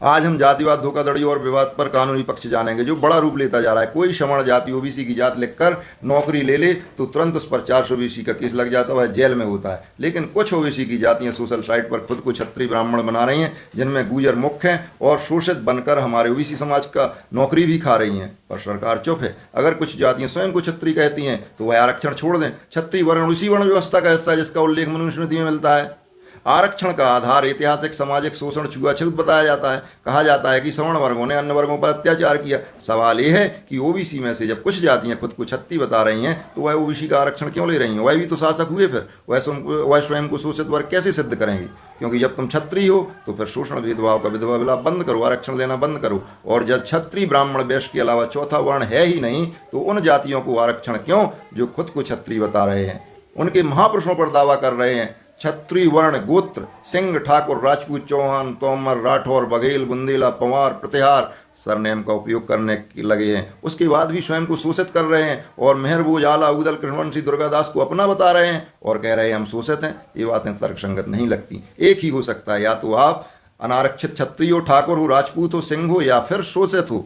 आज हम जातिवाद, धोखाधड़ी और विवाद पर कानूनी पक्ष जानेंगे जो बड़ा रूप लेता जा रहा है। कोई सवर्ण जाति ओबीसी की जात लिखकर नौकरी ले ले तो तुरंत उस पर 400 ओबीसी का केस लग जाता है, वह जेल में होता है। लेकिन कुछ ओबीसी की जातियां सोशल साइट पर खुद को क्षत्रिय ब्राह्मण बना रही हैं, जिनमें गुर्जर मुख्य हैं और शोषित बनकर हमारे ओबीसी समाज का नौकरी भी खा रही हैं। पर सरकार चुप है। अगर कुछ जातियां स्वयं को क्षत्रिय कहती हैं तो वह आरक्षण छोड़ दें। क्षत्रिय वर्ण उसी वर्ण व्यवस्था का हिस्सा है जिसका उल्लेख मनुस्मृति में मिलता है। आरक्षण का आधार ऐतिहासिक सामाजिक शोषण, छुआछूत बताया जाता है। कहा जाता है कि सवर्ण वर्गों ने अन्य वर्गों पर अत्याचार किया। सवाल यह है कि ओबीसी में से जब कुछ जातियां खुद को क्षत्रिय बता रही हैं तो वह ओबीसी का आरक्षण क्यों ले रही हैं? वह भी तो शासक हुए, फिर वह स्वयं को शोषित वर्ग कैसे सिद्ध करेंगे? क्योंकि जब तुम क्षत्रिय हो तो फिर शोषण, भेदभाव का विधवा विलाप बंद करो, आरक्षण देना बंद करो। और जब क्षत्रिय ब्राह्मण वैश्य के अलावा चौथा वर्ण है ही नहीं तो उन जातियों को आरक्षण क्यों जो खुद को क्षत्रिय बता रहे हैं? उनके महापुरुषों पर दावा कर रहे हैं। क्षत्रिय वर्ण गोत्र सिंह, ठाकुर, राजपूत, चौहान, तोमर, राठौर, बघेल, बुंदेला, पंवार, प्रतिहार सरनेम का उपयोग करने लगे हैं। उसके बाद भी स्वयं को शोषित कर रहे हैं और मेहरबूज, आला, उदल, कृष्णवंशी, दुर्गादास को अपना बता रहे हैं और कह रहे हैं हम शोषित हैं। ये बातें तर्कसंगत नहीं लगती। एक ही हो सकता है, या तो आप अनारक्षित क्षत्रिय हो, ठाकुर हो, राजपूत हो, सिंह हो, या फिर शोषित हो।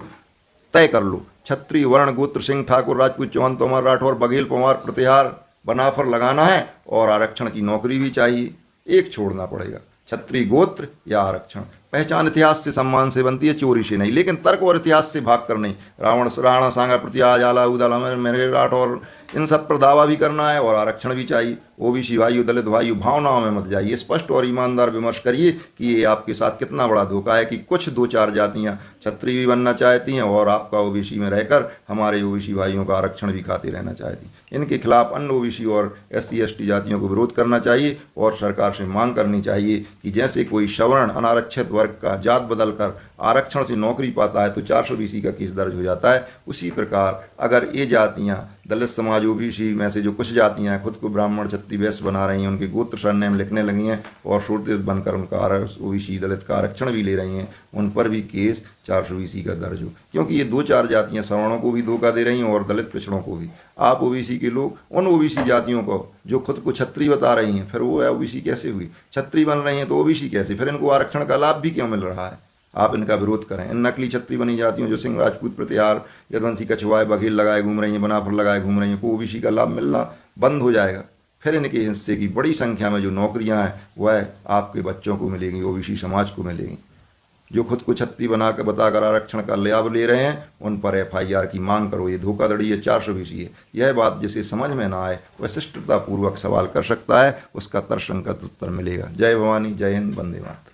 तय कर लो। क्षत्रिय वर्ण गोत्र सिंह, ठाकुर, राजपूत, चौहान, तोमर, राठौर, बघेल, पंवार, प्रतिहार बनाफर लगाना है और आरक्षण की नौकरी भी चाहिए। एक छोड़ना पड़ेगा, क्षत्रिय गोत्र या आरक्षण। पहचान इतिहास से, सम्मान से बनती है, चोरी से नहीं। लेकिन तर्क और इतिहास से भाग कर नहीं। रावण, राणा, सांगा, प्रतिहार, आला, उदल, मेरे, राठौर, इन सब पर दावा भी करना है और आरक्षण भी चाहिए। ओबीसी भाइयों, दलित भाइयों, भावनाओं में मत जाइए। स्पष्ट और ईमानदार विमर्श करिए कि ये आपके साथ कितना बड़ा धोखा है कि कुछ 2-4 जातियां क्षत्रिय भी बनना चाहती हैं और आपका ओबीसी में रहकर हमारे ओबीसी भाइयों का आरक्षण भी खाते रहना चाहती। इनके खिलाफ अन्य ओबीसी और SC ST जातियों को विरोध करना चाहिए और सरकार से मांग करनी चाहिए कि जैसे कोई सवर्ण अनारक्षित वर्ग का जात बदलकर आरक्षण से नौकरी पाता है तो 400 BC का केस दर्ज हो जाता है, उसी प्रकार अगर ये जातियां दलित समाज ओबीसी में से जो कुछ जातियां खुद को ब्राह्मण, क्षत्रिय, वैश्य बना रही हैं, उनके गोत्र सरनेम लिखने लगी हैं और शूद्र बनकर उनका ओबीसी दलित का आरक्षण भी ले रही हैं, उन पर भी केस 400 BC का दर्ज हो। क्योंकि ये 2-4 जातियां सवर्णों को भी धोखा दे रही हैं और दलित पिछड़ों को भी। आप ओबीसी के लोग उन ओबीसी जातियों को जो खुद को क्षत्रिय बता रही हैं, फिर वो ओबीसी कैसे हुई? क्षत्रिय बन रही हैं तो ओबीसी कैसे? फिर इनको आरक्षण का लाभ भी क्यों मिल रहा है? आप इनका विरोध करें। इन नकली क्षत्रिय बनी जातियों जो सिंह, राजपूत, प्रतिहार, यदुवंशी, कछवाए, बघेल लगाए घूम रही हैं, बनाफर लगाए घूम रही हैं, को ओबीसी का लाभ मिलना बंद हो जाएगा। फिर इनके हिस्से की बड़ी संख्या में जो नौकरियां हैं वह आपके बच्चों को मिलेंगी, ओबीसी समाज को मिलेंगी। जो खुद को क्षत्रिय बनाकर बताकर आरक्षण का लाभ ले रहे हैं उन पर FIR की मांग करो। ये धोखाधड़ी है, 400 BC है। यह बात जिसे समझ में ना आए वह शिष्टतापूर्वक सवाल कर सकता है, उसका तर्कसंगत उत्तर मिलेगा। जय भवानी, जय हिंद, वंदे मातरम।